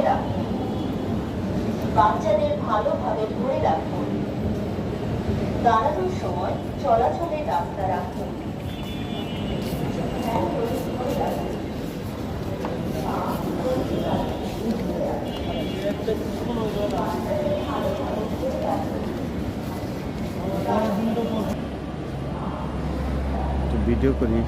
রাখুন। বাচ্চাদের ভালোভাবে ধরে রাখুন। দাঁড়ানোর সময় চলাচলে রাস্তা রাখুন। ধরে রাখুন। ভিডিও করি।